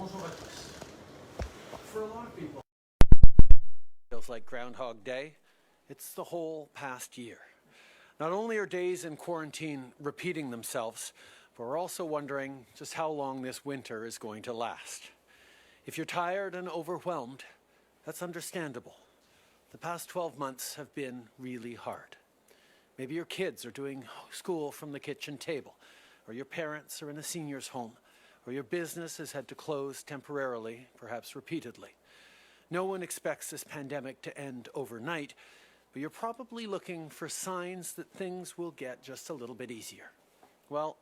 Bonjour à tous. For a lot of people, it feels like Groundhog Day. It's the whole past year. Not only are days in quarantine repeating themselves, but we're also wondering just how long this winter is going to last. If you're tired and overwhelmed, that's understandable. The past 12 months have been really hard. Maybe your kids are doing school from the kitchen table, or your parents are in a senior's home, or your business has had to close temporarily, perhaps repeatedly. No one expects this pandemic to end overnight, but you're probably looking for signs that things will get just a little bit easier. Well,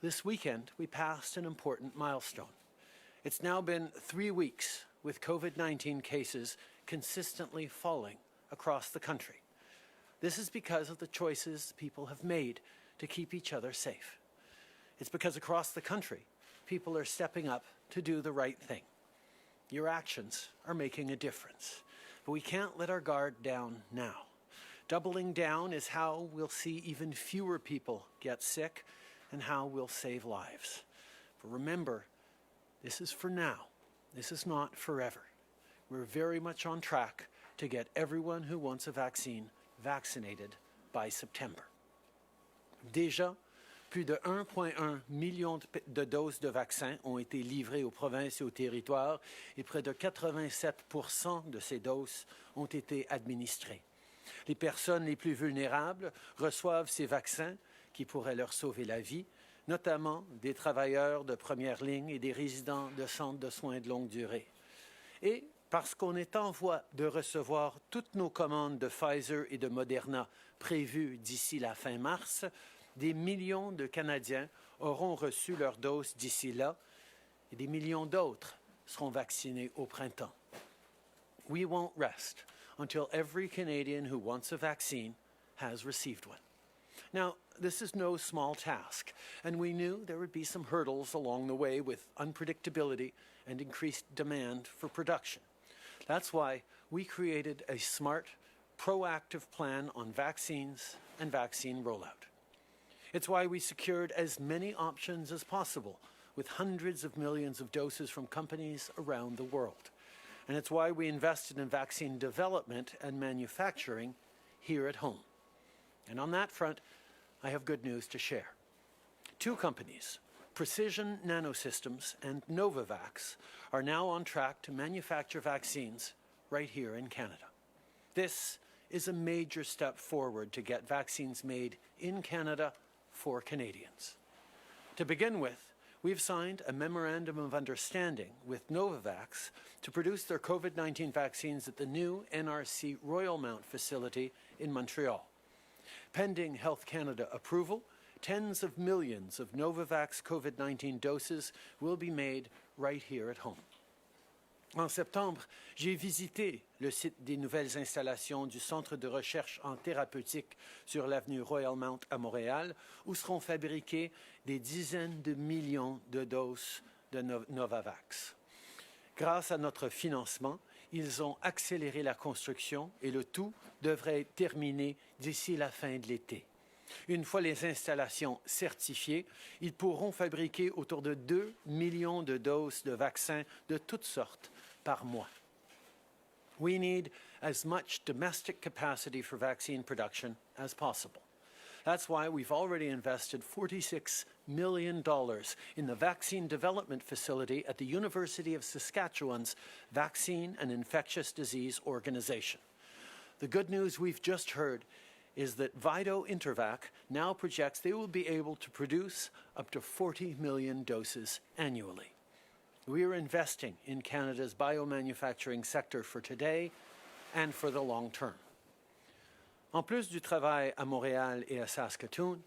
this weekend we passed an important milestone. It's now been 3 weeks with COVID-19 cases consistently falling across the country. This is because of the choices people have made to keep each other safe. It's because across the country, people are stepping up to do the right thing. Your actions are making a difference, but we can't let our guard down now. Doubling down is how we'll see even fewer people get sick and how we'll save lives. But remember, this is for now. This is not forever. We're very much on track to get everyone who wants a vaccine vaccinated by September. Déjà, plus de 1,1 million de doses de vaccins ont été livrées aux provinces et aux territoires et près de 87% de ces doses ont été administrées. Les personnes les plus vulnérables reçoivent ces vaccins qui pourraient leur sauver la vie, notamment des travailleurs de première ligne et des résidents de centres de soins de longue durée. Et parce qu'on est en voie de recevoir toutes nos commandes de Pfizer et de Moderna prévues d'ici la fin mars, des millions de Canadiens auront reçu leur dose d'ici là et des millions d'autres seront vaccinés au printemps. We won't rest until every Canadian who wants a vaccine has received one. Now, this is no small task, and we knew there would be some hurdles along the way with unpredictability and increased demand for production. That's why we created a smart, proactive plan on vaccines and vaccine rollout. It's why we secured as many options as possible with hundreds of millions of doses from companies around the world. And it's why we invested in vaccine development and manufacturing here at home. And on that front, I have good news to share. 2 companies, Precision Nanosystems and Novavax, are now on track to manufacture vaccines right here in Canada. This is a major step forward to get vaccines made in Canada for Canadians. To begin with, we've signed a memorandum of understanding with Novavax to produce their COVID-19 vaccines at the new NRC Royal Mount facility in Montreal. Pending Health Canada approval, tens of millions of Novavax COVID-19 doses will be made right here at home. En septembre, j'ai visité le site des nouvelles installations du Centre de recherche en thérapeutique sur l'avenue Royal Mount à Montréal, où seront fabriquées des dizaines de millions de doses de Novavax. Grâce à notre financement, ils ont accéléré la construction et le tout devrait être terminé d'ici la fin de l'été. Une fois les installations certifiées, ils pourront fabriquer autour de 2 millions de doses de vaccins de toutes sortes par mois. We need as much domestic capacity for vaccine production as possible. That's why we've already invested $46 million in the vaccine development facility at the University of Saskatchewan's Vaccine and Infectious Disease Organization. The good news we've just heard is that Vido Intervac now projects they will be able to produce up to 40 million doses annually. We are investing in Canada's biomanufacturing sector for today and for the long term. En plus du travail à Montréal et à Saskatoon,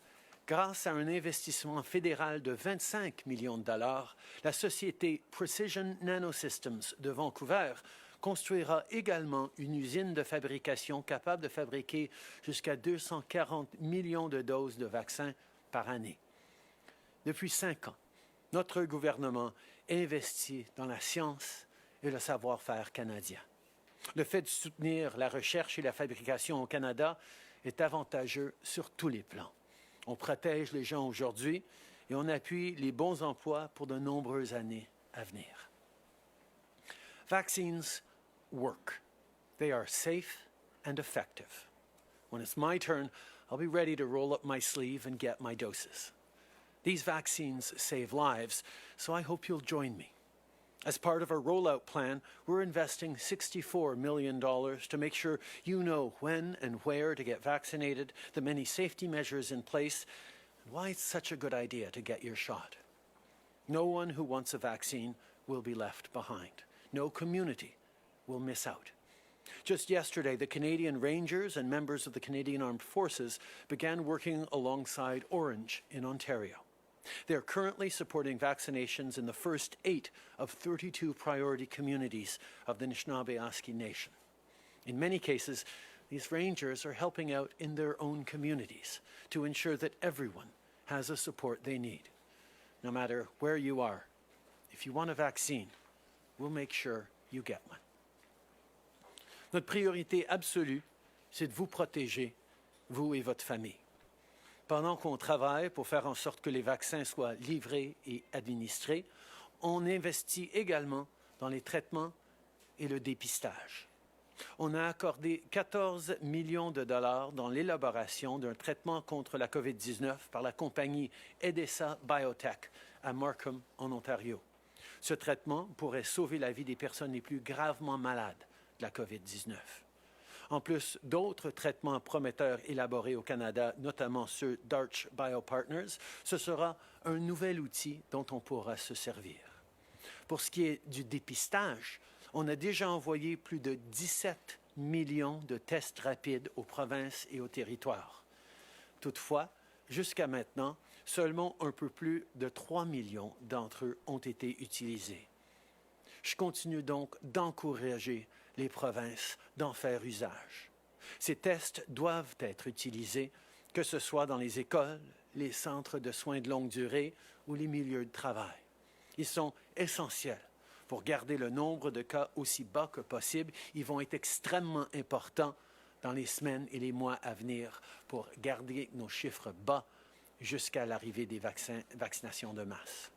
grâce à un investissement fédéral de 25 millions de dollars, la société Precision Nanosystems de Vancouver construira également une usine de fabrication capable de fabriquer jusqu'à 240 millions de doses de vaccins par année. Depuis 5 ans, notre gouvernement investit dans la science et le savoir-faire canadien. Le fait de soutenir la recherche et la fabrication au Canada est avantageux sur tous les plans. On protège les gens aujourd'hui et on appuie les bons emplois pour de nombreuses années à venir. Vaccines work. They are safe and effective. When it's my turn, I'll be ready to roll up my sleeve and get my doses. These vaccines save lives, so I hope you'll join me. As part of our rollout plan, we're investing $64 million to make sure you know when and where to get vaccinated, the many safety measures in place, and why it's such a good idea to get your shot. No one who wants a vaccine will be left behind. No community will miss out. Just yesterday, the Canadian Rangers and members of the Canadian Armed Forces began working alongside Orange in Ontario. They're currently supporting vaccinations in the first 8 of 32 priority communities of the Anishinaabe Nation. In many cases, these rangers are helping out in their own communities to ensure that everyone has the support they need. No matter where you are, if you want a vaccine, we'll make sure you get one. Notre priorité absolue, c'est de vous protéger, vous et votre famille. Pendant qu'on travaille pour faire en sorte que les vaccins soient livrés et administrés, on investit également dans les traitements et le dépistage. On a accordé 14 millions de dollars dans l'élaboration d'un traitement contre la COVID-19 par la compagnie Edessa Biotech à Markham, en Ontario. Ce traitement pourrait sauver la vie des personnes les plus gravement malades de la COVID-19. En plus d'autres traitements prometteurs élaborés au Canada, notamment ceux d'Arch Biopartners, ce sera un nouvel outil dont on pourra se servir. Pour ce qui est du dépistage, on a déjà envoyé plus de 17 millions de tests rapides aux provinces et aux territoires. Toutefois, jusqu'à maintenant, seulement un peu plus de 3 millions d'entre eux ont été utilisés. Je continue donc d'encourager les provinces d'en faire usage. Ces tests doivent être utilisés, que ce soit dans les écoles, les centres de soins de longue durée ou les milieux de travail. Ils sont essentiels pour garder le nombre de cas aussi bas que possible. Ils vont être extrêmement importants dans les semaines et les mois à venir pour garder nos chiffres bas jusqu'à l'arrivée des vaccinations de masse.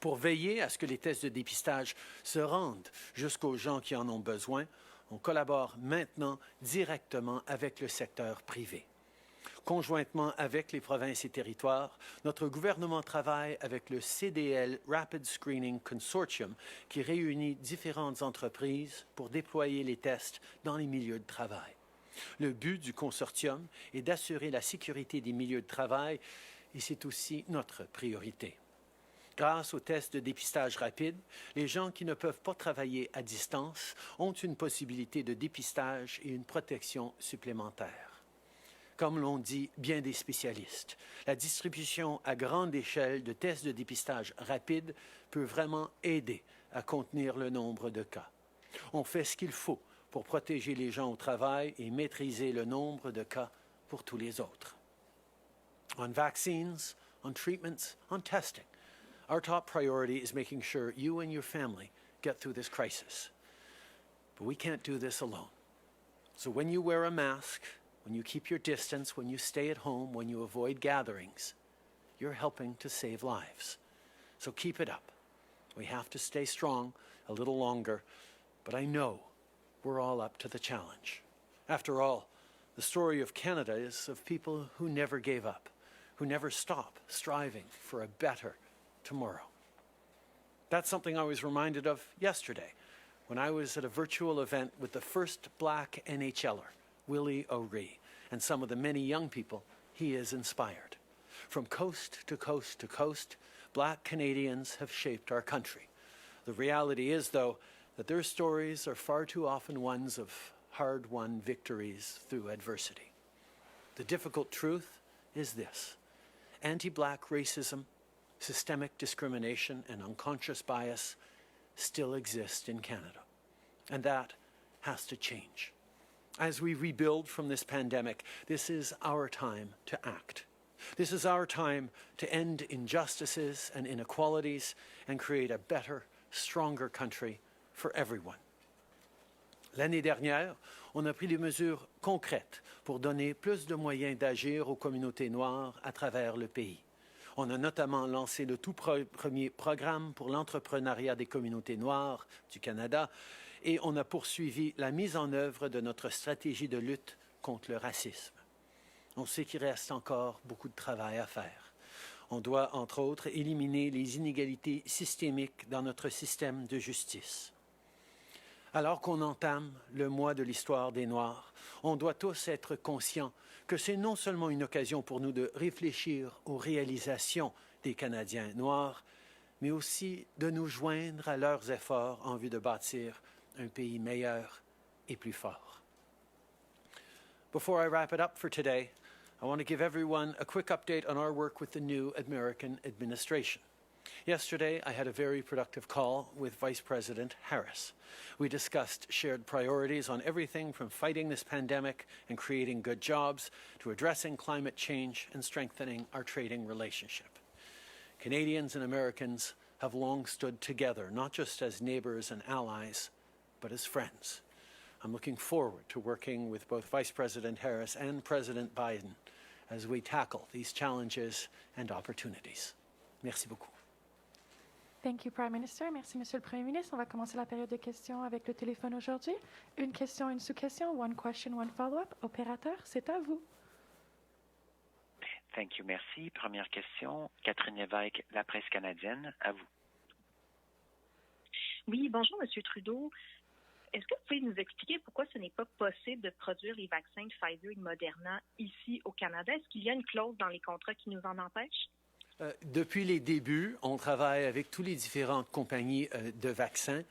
Pour veiller à ce que les tests de dépistage se rendent jusqu'aux gens qui en ont besoin, on collabore maintenant directement avec le secteur privé. Conjointement avec les provinces et territoires, notre gouvernement travaille avec le CDL Rapid Screening Consortium qui réunit différentes entreprises pour déployer les tests dans les milieux de travail. Le but du consortium est d'assurer la sécurité des milieux de travail et c'est aussi notre priorité. Grâce aux tests de dépistage rapide, les gens qui ne peuvent pas travailler à distance ont une possibilité de dépistage et une protection supplémentaire. Comme l'ont dit bien des spécialistes, la distribution à grande échelle de tests de dépistage rapide peut vraiment aider à contenir le nombre de cas. On fait ce qu'il faut pour protéger les gens au travail et maîtriser le nombre de cas pour tous les autres. On vaccines, on treatments, on testing, our top priority is making sure you and your family get through this crisis. But we can't do this alone. So when you wear a mask, when you keep your distance, when you stay at home, when you avoid gatherings, you're helping to save lives. So keep it up. We have to stay strong a little longer, but I know we're all up to the challenge. After all, the story of Canada is of people who never gave up, who never stop striving for a better tomorrow. That's something I was reminded of yesterday when I was at a virtual event with the first Black NHLer, Willie O'Ree, and some of the many young people he has inspired. From coast to coast to coast, Black Canadians have shaped our country. The reality is, though, that their stories are far too often ones of hard-won victories through adversity. The difficult truth is this: anti-Black racism, systemic discrimination, and unconscious bias still exist in Canada, and that has to change. As we rebuild from this pandemic, this is our time to act. This is our time to end injustices and inequalities and create a better, stronger country for everyone. L'année dernière, on a pris des mesures concrètes pour donner plus de moyens d'agir aux communautés noires à travers le pays. On a notamment lancé le tout premier programme pour l'entrepreneuriat des communautés noires du Canada et on a poursuivi la mise en œuvre de notre stratégie de lutte contre le racisme. On sait qu'il reste encore beaucoup de travail à faire. On doit, entre autres, éliminer les inégalités systémiques dans notre système de justice. Alors qu'on entame le mois de l'histoire des Noirs, on doit tous être conscients que c'est non seulement une occasion pour nous de réfléchir aux réalisations des Canadiens noirs, mais aussi de nous joindre à leurs efforts en vue de bâtir un pays meilleur et plus fort. Before I wrap it up for today, I want to give everyone a quick update on our work with the new American administration. Yesterday, I had a very productive call with Vice President Harris. We discussed shared priorities on everything from fighting this pandemic and creating good jobs to addressing climate change and strengthening our trading relationship. Canadians and Americans have long stood together, not just as neighbors and allies, but as friends. I'm looking forward to working with both Vice President Harris and President Biden as we tackle these challenges and opportunities. Merci beaucoup. Thank you, Prime Minister. Merci, Monsieur le Premier ministre. On va commencer la période de questions avec le téléphone aujourd'hui. Une question, une sous-question. One question, one follow-up. Opérateur, c'est à vous. Thank you, merci. Première question, Catherine Lévesque, La Presse canadienne, à vous. Oui, bonjour, Monsieur Trudeau. Est-ce que vous pouvez nous expliquer pourquoi ce n'est pas possible de produire les vaccins de Pfizer et de Moderna ici au Canada? Est-ce qu'il y a une clause dans les contrats qui nous en empêche? Depuis les débuts, on travaille avec toutes les différentes compagnies de vaccins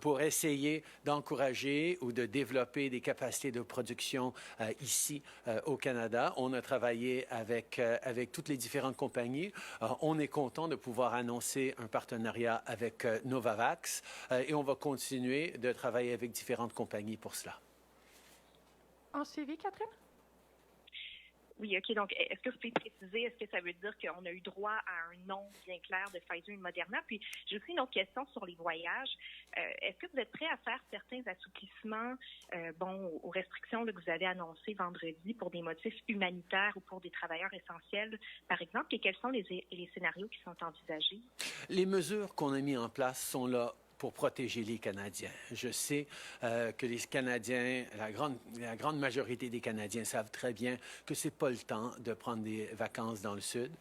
pour essayer d'encourager ou de développer des capacités de production ici au Canada. On a travaillé avec toutes les différentes compagnies. On est content de pouvoir annoncer un partenariat avec Novavax et on va continuer de travailler avec différentes compagnies pour cela. En suivi, Catherine? Oui, OK. Donc, est-ce que vous pouvez préciser, est-ce que ça veut dire qu'on a eu droit à un nom bien clair de Pfizer et de Moderna? Puis, j'ai aussi une autre question sur les voyages. Est-ce que vous êtes prêt à faire certains assouplissements aux restrictions là, que vous avez annoncées vendredi pour des motifs humanitaires ou pour des travailleurs essentiels, par exemple? Et quels sont les scénarios qui sont envisagés? Les mesures qu'on a mises en place sont là pour protéger les Canadiens. Je sais que les Canadiens, la grande majorité des Canadiens savent très bien que c'est pas le temps de prendre des vacances dans le Sud.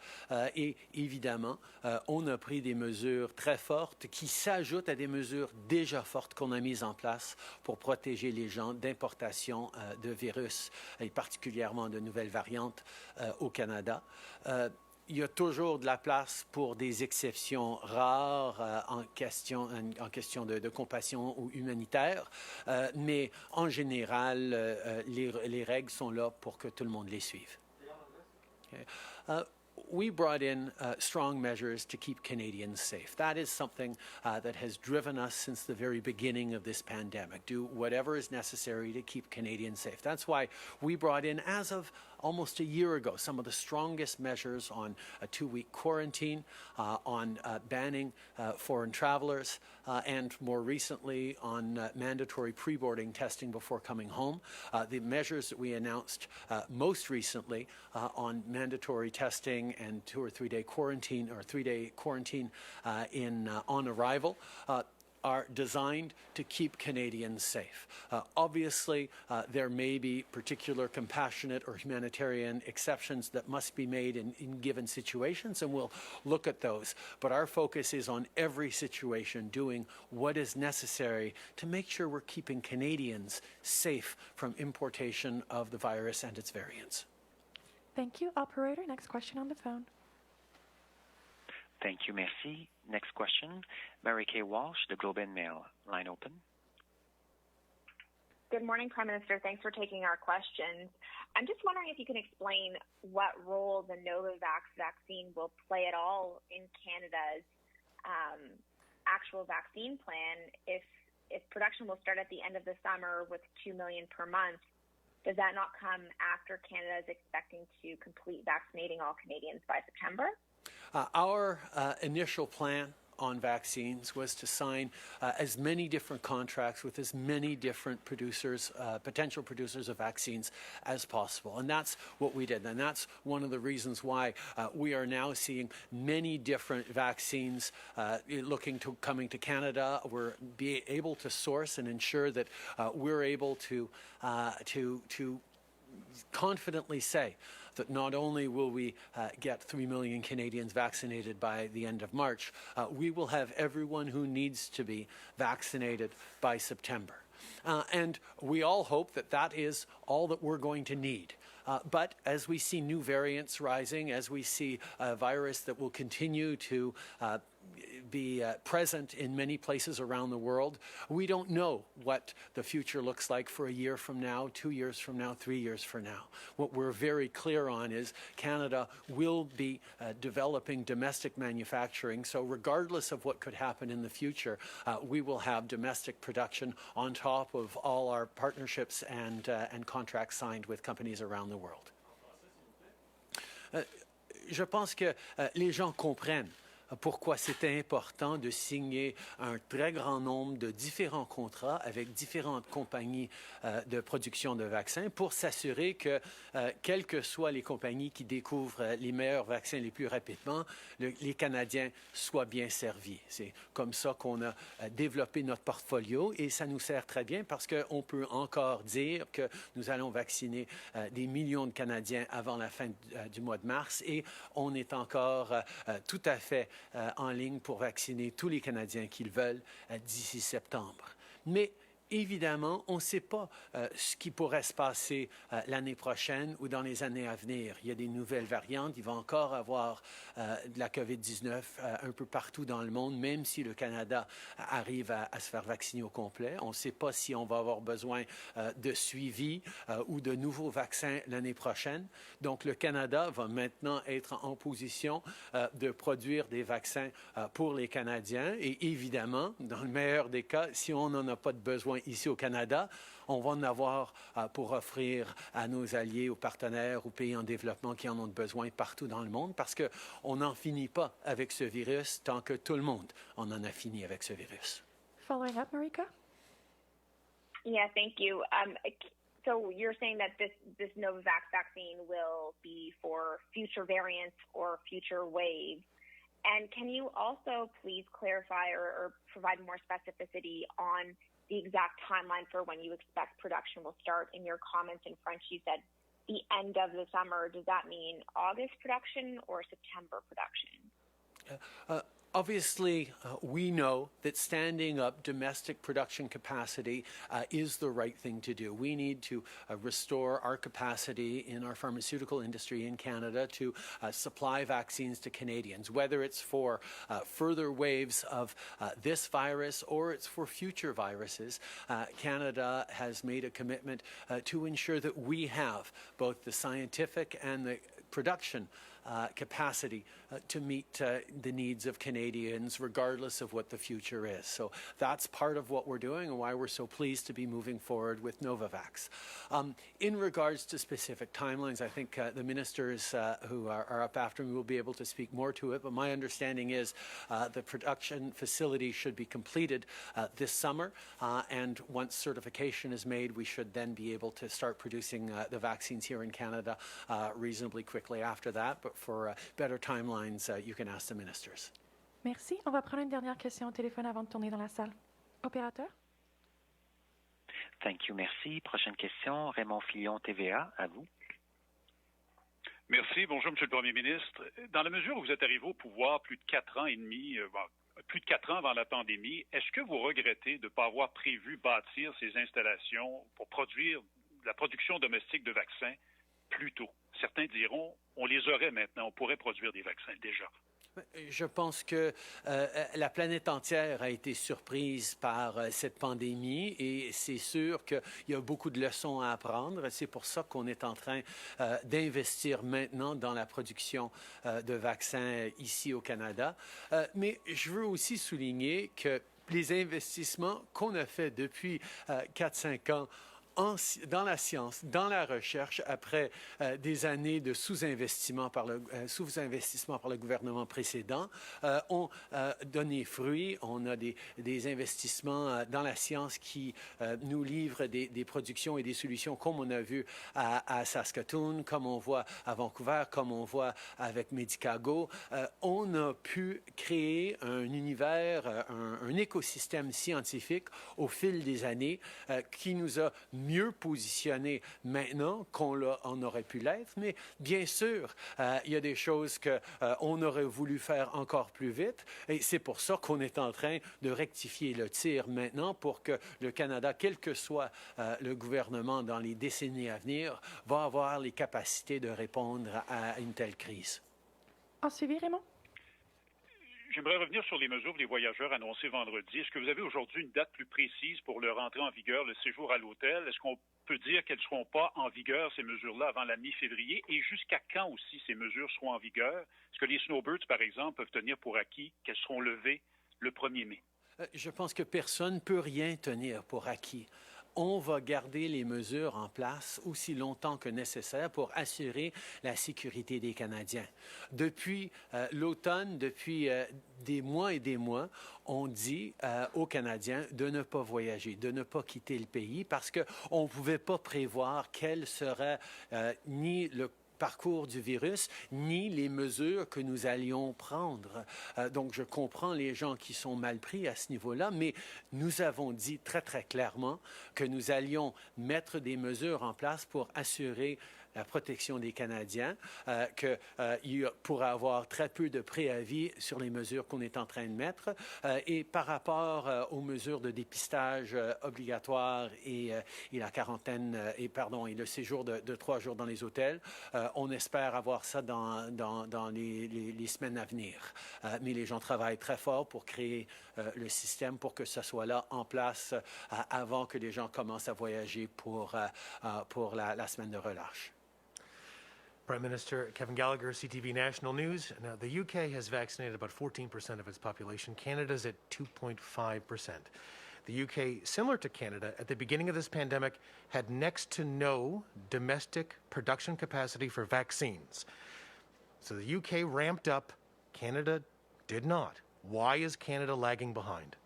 Et évidemment, on a pris des mesures très fortes qui s'ajoutent à des mesures déjà fortes qu'on a mises en place pour protéger les gens d'importation de virus et particulièrement de nouvelles variantes au Canada. Il y a toujours de la place pour des exceptions rares en question de compassion ou humanitaire, mais en général, les règles sont là pour que tout le monde les suive. Okay. We brought in strong measures to keep Canadians safe. That is something that has driven us since the very beginning of this pandemic. Do whatever is necessary to keep Canadians safe. That's why we brought in, as of almost a year ago, some of the strongest measures on a 2-week quarantine, on banning foreign travelers, and more recently on mandatory pre-boarding testing before coming home. The measures that we announced most recently on mandatory testing and 2 or 3 day quarantine or 3-day quarantine on arrival are designed to keep Canadians safe. Obviously, there may be particular compassionate or humanitarian exceptions that must be made in given situations, and we'll look at those. But our focus is on every situation, doing what is necessary to make sure we're keeping Canadians safe from importation of the virus and its variants. Thank you. Operator, next question on the phone. Thank you, merci. Next question, Mary Kay Walsh, The Globe and Mail. Line open. Good morning, Prime Minister. Thanks for taking our questions. I'm just wondering if you can explain what role the Novavax vaccine will play at all in Canada's actual vaccine plan. If production will start at the end of the summer with 2 million per month, does that not come after Canada is expecting to complete vaccinating all Canadians by September? Our initial plan on vaccines was to sign as many different contracts with as many different producers, potential producers of vaccines as possible. And that's what we did. And that's one of the reasons why we are now seeing many different vaccines coming to Canada. We're able to source and ensure that we're able to confidently say that not only will we get 3 million Canadians vaccinated by the end of March, we will have everyone who needs to be vaccinated by September. And we all hope that that is all that we're going to need. But as we see new variants rising, as we see a virus that will continue to be present in many places around the world, we don't know what the future looks like for a year from now, 2 years from now, 3 years from now. What we're very clear on is Canada will be developing domestic manufacturing. So regardless of what could happen in the future, we will have domestic production on top of all our partnerships and contracts signed with companies around the world. Je pense que les gens comprennent pourquoi c'était important de signer un très grand nombre de différents contrats avec différentes compagnies de production de vaccins pour s'assurer que, quelles que soient les compagnies qui découvrent les meilleurs vaccins les plus rapidement, les Canadiens soient bien servis. C'est comme ça qu'on a développé notre portfolio et ça nous sert très bien parce qu'on peut encore dire que nous allons vacciner des millions de Canadiens avant la fin du mois de mars et on est encore tout à fait en ligne pour vacciner tous les Canadiens qu'ils veulent d'ici septembre. Mais évidemment, on ne sait pas ce qui pourrait se passer l'année prochaine ou dans les années à venir. Il y a des nouvelles variantes. Il va encore avoir de la COVID-19 un peu partout dans le monde, même si le Canada arrive à se faire vacciner au complet. On ne sait pas si on va avoir besoin de suivi ou de nouveaux vaccins l'année prochaine. Donc, le Canada va maintenant être en position de produire des vaccins pour les Canadiens. Et évidemment, dans le meilleur des cas, si on n'en a pas de besoin ici au Canada, on va en avoir pour offrir à nos alliés, aux partenaires, aux pays en développement qui en ont besoin partout dans le monde parce qu'on n'en finit pas avec ce virus tant que tout le monde en a fini avec ce virus. Following up, Marika? Yeah, thank you. So you're saying that this Novavax vaccine will be for future variants or future waves. And can you also please clarify or provide more specificity on the exact timeline for when you expect production will start? In your comments in French, you said the end of the summer. Does that mean August production or September production? Obviously, we know that standing up domestic production capacity is the right thing to do. We need to restore our capacity in our pharmaceutical industry in Canada to supply vaccines to Canadians, whether it's for further waves of this virus or it's for future viruses. Canada has made a commitment to ensure that we have both the scientific and the production capacity to meet the needs of Canadians, regardless of what the future is. So that's part of what we're doing and why we're so pleased to be moving forward with Novavax. In regards to specific timelines, I think the ministers who are up after me will be able to speak more to it, but my understanding is the production facility should be completed this summer, and once certification is made, we should then be able to start producing the vaccines here in Canada reasonably quickly after that. But for better timelines, you can ask the ministers. Merci. On va prendre une dernière question au téléphone avant de tourner dans la salle. Opérateur? Thank you, merci. Prochaine question, Raymond Fillon, TVA, à vous. Merci. Bonjour, Monsieur le Premier ministre. Dans la mesure où vous êtes arrivé au pouvoir plus de 4 ans et demi, plus de 4 ans avant la pandémie, est-ce que vous regrettez de ne pas avoir prévu bâtir ces installations pour produire la production domestique de vaccins plus tôt? Certains diront, on les aurait maintenant, on pourrait produire des vaccins déjà. Je pense que la planète entière a été surprise par cette pandémie et c'est sûr qu'il y a beaucoup de leçons à apprendre. C'est pour ça qu'on est en train d'investir maintenant dans la production de vaccins ici au Canada. Mais je veux aussi souligner que les investissements qu'on a faits depuis 4-5 ans dans la science, dans la recherche, après des années de sous-investissement par le gouvernement précédent, ont donné fruit. On a des investissements dans la science qui nous livrent des productions et des solutions comme on a vu à Saskatoon, comme on voit à Vancouver, comme on voit avec Medicago. On a pu créer un univers, un écosystème scientifique au fil des années qui nous a mieux positionnés maintenant qu'on aurait pu l'être. Mais bien sûr, il y a des choses qu'on aurait voulu faire encore plus vite. Et c'est pour ça qu'on est en train de rectifier le tir maintenant pour que le Canada, quel que soit le gouvernement dans les décennies à venir, va avoir les capacités de répondre à une telle crise. En suivi, Raymond? J'aimerais revenir sur les mesures des voyageurs annoncées vendredi. Est-ce que vous avez aujourd'hui une date plus précise pour leur entrée en vigueur, le séjour à l'hôtel? Est-ce qu'on peut dire qu'elles ne seront pas en vigueur, ces mesures-là, avant la mi-février? Et jusqu'à quand aussi ces mesures seront en vigueur? Est-ce que les snowbirds, par exemple, peuvent tenir pour acquis qu'elles seront levées le 1er mai? Je pense que personne ne peut rien tenir pour acquis. On va garder les mesures en place aussi longtemps que nécessaire pour assurer la sécurité des Canadiens. Depuis l'automne, depuis des mois et des mois, on dit aux Canadiens de ne pas voyager, de ne pas quitter le pays parce qu'on ne pouvait pas prévoir quel serait ni le parcours du virus, ni les mesures que nous allions prendre. Donc, je comprends les gens qui sont mal pris à ce niveau-là, mais nous avons dit très, très clairement que nous allions mettre des mesures en place pour assurer la protection des Canadiens, qu'il pourra avoir très peu de préavis sur les mesures qu'on est en train de mettre. Et par rapport aux mesures de dépistage obligatoires et la quarantaine, et le séjour de 3 jours dans les hôtels, on espère avoir ça dans les semaines à venir. Mais les gens travaillent très fort pour créer le système pour que ça soit là en place avant que les gens commencent à voyager pour la semaine de relâche. Prime Minister Kevin Gallagher, CTV National News. Now, the UK has vaccinated about 14% of its population. Canada's at 2.5%. The UK, similar to Canada, at the beginning of this pandemic, had next to no domestic production capacity for vaccines. So the UK ramped up, Canada did not. Why is Canada lagging behind?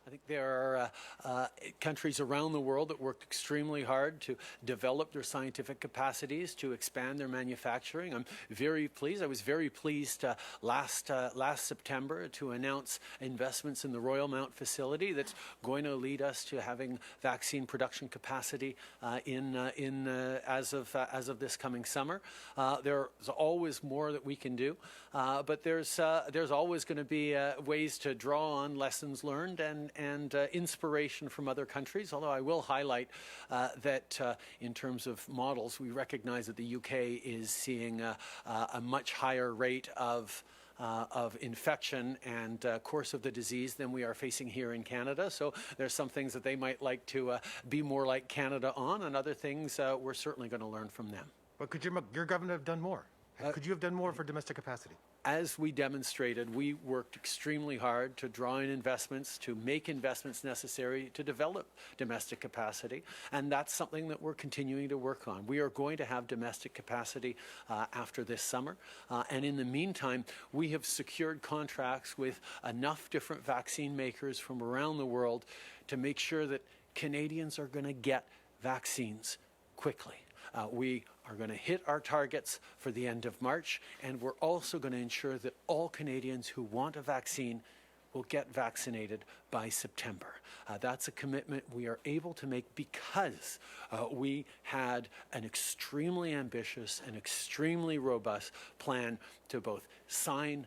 I think there are countries around the world that worked extremely hard to develop their scientific capacities, to expand their manufacturing. I'm very pleased. I was very pleased last September to announce investments in the Royal Mount facility that's going to lead us to having vaccine production capacity as of this coming summer. There's always more that we can do, but there's always going to be ways to draw on lessons learned and inspiration from other countries, although I will highlight that in terms of models, we recognize that the UK is seeing a much higher rate of infection and course of the disease than we are facing here in Canada. So there's some things that they might like to be more like Canada on, and other things we're certainly going to learn from them. But could your government have done more? Could you have done more for domestic capacity? As we demonstrated, we worked extremely hard to draw in investments, to make investments necessary to develop domestic capacity, and that's something that we're continuing to work on. We are going to have domestic capacity after this summer, and in the meantime, we have secured contracts with enough different vaccine makers from around the world to make sure that Canadians are going to get vaccines quickly. We are going to hit our targets for the end of March, and we're also going to ensure that all Canadians who want a vaccine will get vaccinated by September. That's a commitment we are able to make because we had an extremely ambitious and extremely robust plan to both sign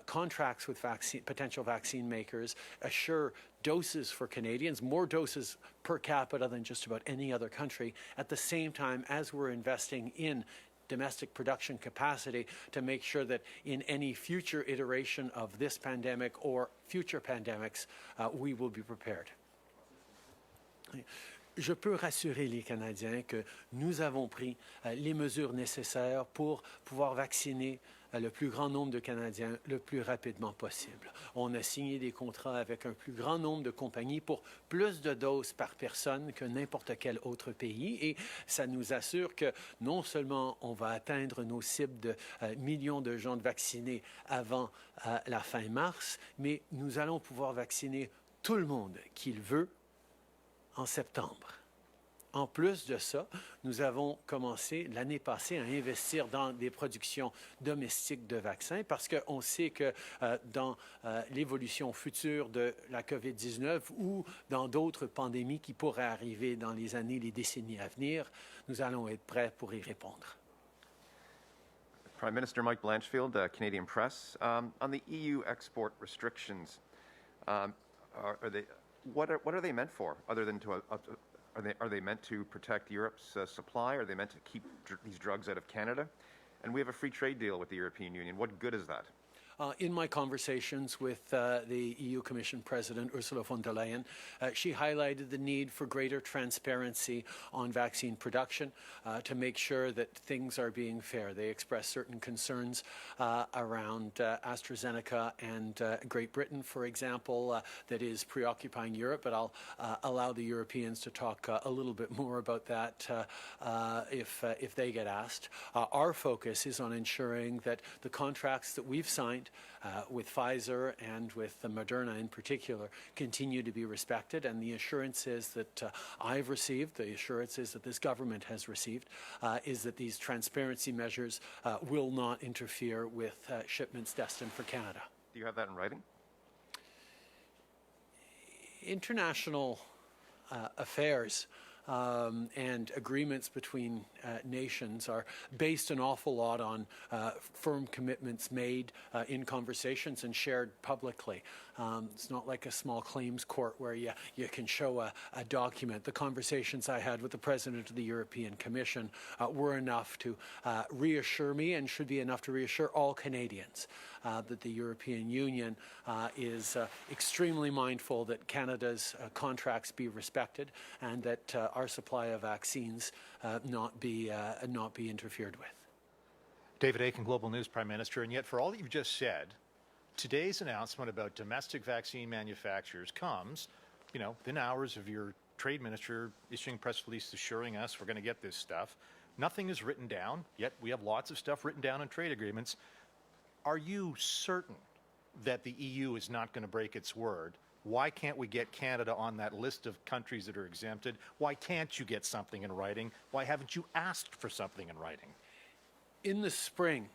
contracts with potential vaccine makers, assure doses for Canadians, more doses per capita than just about any other country, at the same time as we're investing in domestic production capacity to make sure that in any future iteration of this pandemic or future pandemics, we will be prepared. Je peux rassurer les Canadiens que nous avons pris les mesures nécessaires pour pouvoir vacciner le plus grand nombre de Canadiens le plus rapidement possible. On a signé des contrats avec un plus grand nombre de compagnies pour plus de doses par personne que n'importe quel autre pays et ça nous assure que non seulement on va atteindre nos cibles de millions de gens vaccinés avant la fin mars, mais nous allons pouvoir vacciner tout le monde qui le veut en septembre. En plus de ça, nous avons commencé l'année passée à investir dans des productions domestiques de vaccins parce qu'on sait que dans l'évolution future de la COVID-19 ou dans d'autres pandémies qui pourraient arriver dans les années, les décennies à venir, nous allons être prêts pour y répondre. Prime Minister Mike Blanchfield, Canadian Press. On the EU export restrictions, what are they meant for, other than to are they meant to protect Europe's supply? Are they meant to keep these drugs out of Canada? And we have a free trade deal with the European Union. What good is that? In my conversations with the EU Commission President Ursula von der Leyen, she highlighted the need for greater transparency on vaccine production to make sure that things are being fair. They expressed certain concerns around AstraZeneca and Great Britain, for example, that is preoccupying Europe, but I'll allow the Europeans to talk a little bit more about that if they get asked. Our focus is on ensuring that the contracts that we've signed with Pfizer and with Moderna in particular continue to be respected, and the assurances that I've received, the assurances that this government has received, is that these transparency measures will not interfere with shipments destined for Canada. Do you have that in writing? International affairs and agreements between nations are based an awful lot on firm commitments made in conversations and shared publicly. It's not like a small claims court where you can show a document. The conversations I had with the President of the European Commission were enough to reassure me and should be enough to reassure all Canadians that the European Union is extremely mindful that Canada's contracts be respected and that our supply of vaccines not be interfered with. David Akin, Global News, Prime Minister, and yet for all that you've just said, today's announcement about domestic vaccine manufacturers comes, within hours of your trade minister issuing press release assuring us we're going to get this stuff. Nothing is written down, yet we have lots of stuff written down in trade agreements. Are you certain that the EU is not going to break its word? Why can't we get Canada on that list of countries that are exempted? Why can't you get something in writing? Why haven't you asked for something in writing? In the spring,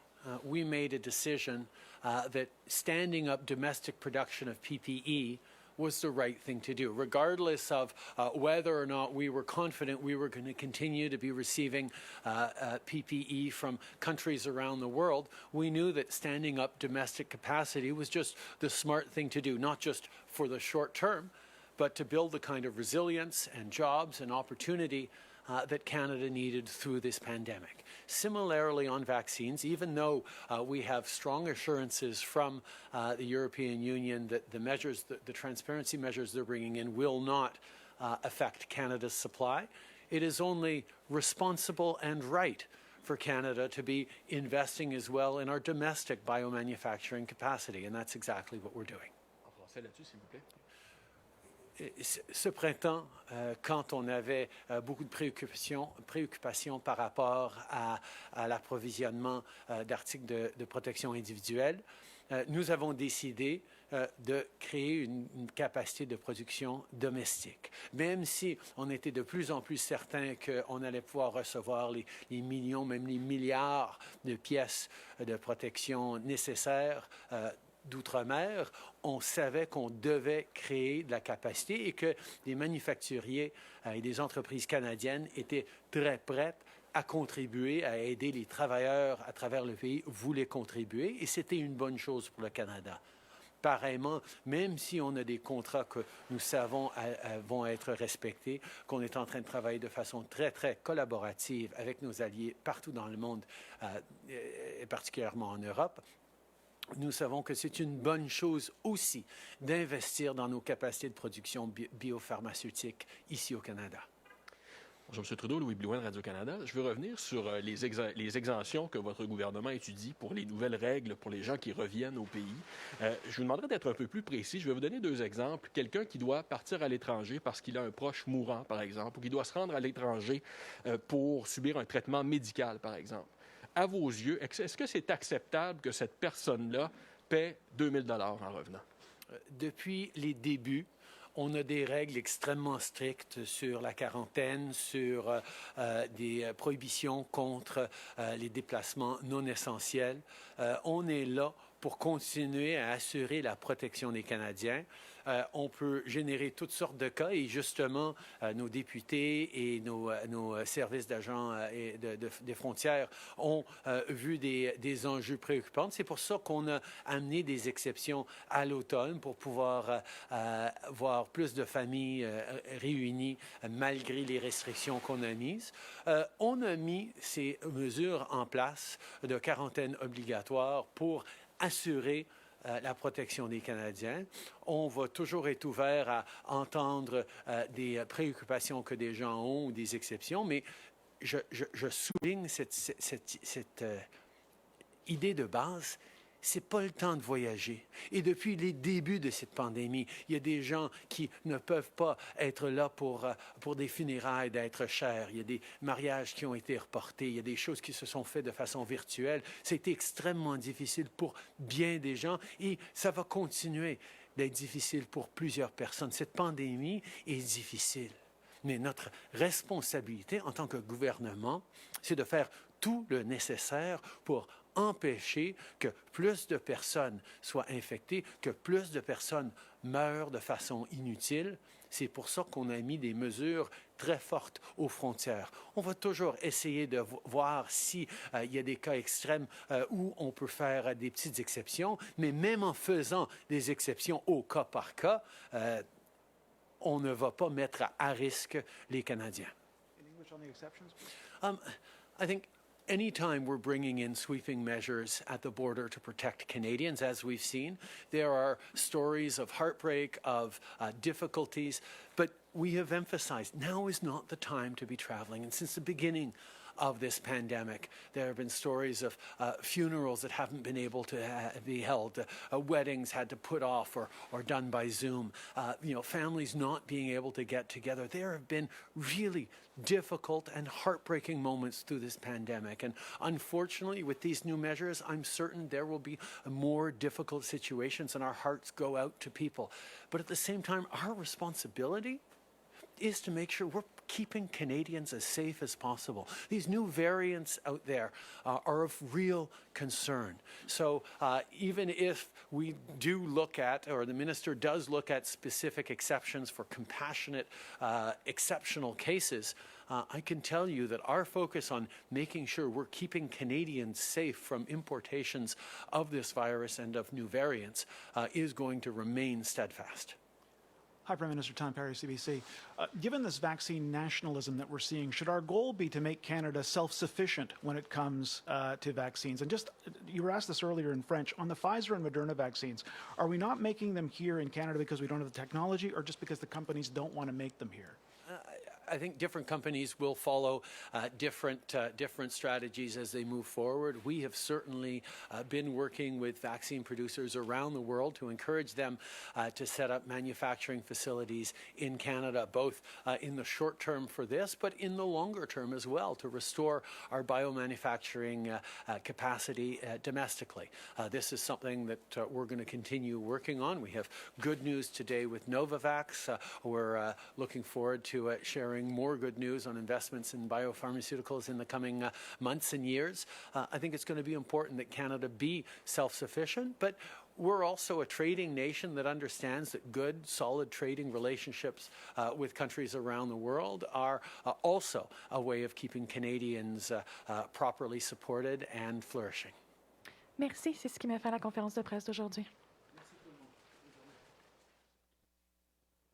we made a decision that standing up domestic production of PPE was the right thing to do, regardless of whether or not we were confident we were going to continue to be receiving PPE from countries around the world. We knew that standing up domestic capacity was just the smart thing to do, not just for the short term, but to build the kind of resilience and jobs and opportunity that Canada needed through this pandemic. Similarly on vaccines, even though we have strong assurances from the European Union that the transparency measures they're bringing in will not affect Canada's supply, it is only responsible and right for Canada to be investing as well in our domestic biomanufacturing capacity, and that's exactly what we're doing. Ce printemps, quand on avait beaucoup de préoccupations par rapport à l'approvisionnement d'articles de protection individuelle, nous avons décidé de créer une capacité de production domestique. Même si on était de plus en plus certain qu'on allait pouvoir recevoir les millions, même les milliards de pièces de protection nécessaires d'outre-mer, on savait qu'on devait créer de la capacité et que les manufacturiers et des entreprises canadiennes étaient très prêtes à contribuer, à aider les travailleurs à travers le pays, voulaient contribuer et c'était une bonne chose pour le Canada. Pareillement, même si on a des contrats que nous savons vont être respectés, qu'on est en train de travailler de façon très, très collaborative avec nos alliés partout dans le monde, et particulièrement en Europe, nous savons que c'est une bonne chose aussi d'investir dans nos capacités de production biopharmaceutique ici au Canada. Bonjour, M. Trudeau, Louis Blouin de Radio-Canada. Je veux revenir sur les exemptions que votre gouvernement étudie pour les nouvelles règles pour les gens qui reviennent au pays. Je vous demanderai d'être un peu plus précis. Je vais vous donner 2 exemples. Quelqu'un qui doit partir à l'étranger parce qu'il a un proche mourant, par exemple, ou qui doit se rendre à l'étranger pour subir un traitement médical, par exemple. À vos yeux, est-ce que c'est acceptable que cette personne-là paie 2 000 $ en revenant? Depuis les débuts, on a des règles extrêmement strictes sur la quarantaine, sur des prohibitions contre les déplacements non essentiels. On est là pour continuer à assurer la protection des Canadiens. On peut générer toutes sortes de cas et justement, nos députés et nos services d'agents des frontières ont vu des enjeux préoccupants. C'est pour ça qu'on a amené des exceptions à l'automne pour pouvoir voir plus de familles réunies malgré les restrictions qu'on a mises. On a mis ces mesures en place de quarantaine obligatoire pour assurer la protection des Canadiens. On va toujours être ouvert à entendre des préoccupations que des gens ont ou des exceptions, mais je souligne cette idée de base. C'est pas le temps de voyager. Et depuis les débuts de cette pandémie, il y a des gens qui ne peuvent pas être là pour des funérailles d'être chers. Il y a des mariages qui ont été reportés. Il y a des choses qui se sont faites de façon virtuelle. C'était extrêmement difficile pour bien des gens et ça va continuer d'être difficile pour plusieurs personnes. Cette pandémie est difficile. Mais notre responsabilité en tant que gouvernement, c'est de faire tout le nécessaire pour empêcher que plus de personnes soient infectées, que plus de personnes meurent de façon inutile. C'est pour ça qu'on a mis des mesures très fortes aux frontières. On va toujours essayer de voir s'il y a des cas extrêmes où on peut faire des petites exceptions, mais même en faisant des exceptions au cas par cas, on ne va pas mettre à risque les Canadiens. In English on the exceptions? I think anytime we're bringing in sweeping measures at the border to protect Canadians, as we've seen, there are stories of heartbreak, of difficulties, but we have emphasized now is not the time to be traveling. And since the beginning of this pandemic, there have been stories of funerals that haven't been able to be held, weddings had to put off or done by Zoom, families not being able to get together. There have been really difficult and heartbreaking moments through this pandemic. And unfortunately, with these new measures, I'm certain there will be more difficult situations and our hearts go out to people. But at the same time, our responsibility is to make sure we're keeping Canadians as safe as possible. These new variants out there are of real concern. So even if we do look at, or the minister does look at specific exceptions for compassionate, exceptional cases, I can tell you that our focus on making sure we're keeping Canadians safe from importations of this virus and of new variants is going to remain steadfast. Hi, Prime Minister Tom Perry, CBC. Given this vaccine nationalism that we're seeing, should our goal be to make Canada self-sufficient when it comes to vaccines? And just, you were asked this earlier in French, on the Pfizer and Moderna vaccines, are we not making them here in Canada because we don't have the technology or just because the companies don't want to make them here? I think different companies will follow different strategies as they move forward. We have certainly been working with vaccine producers around the world to encourage them to set up manufacturing facilities in Canada, both in the short term for this, but in the longer term as well, to restore our biomanufacturing capacity domestically. This is something that we're going to continue working on. We have good news today with Novavax. We're looking forward to sharing more good news on investments in biopharmaceuticals in the coming months and years. I think it's going to be important that Canada be self-sufficient, but we're also a trading nation that understands that good, solid trading relationships with countries around the world are also a way of keeping Canadians properly supported and flourishing. Merci, c'est ce qui met fin à la conférence de presse d'aujourd'hui.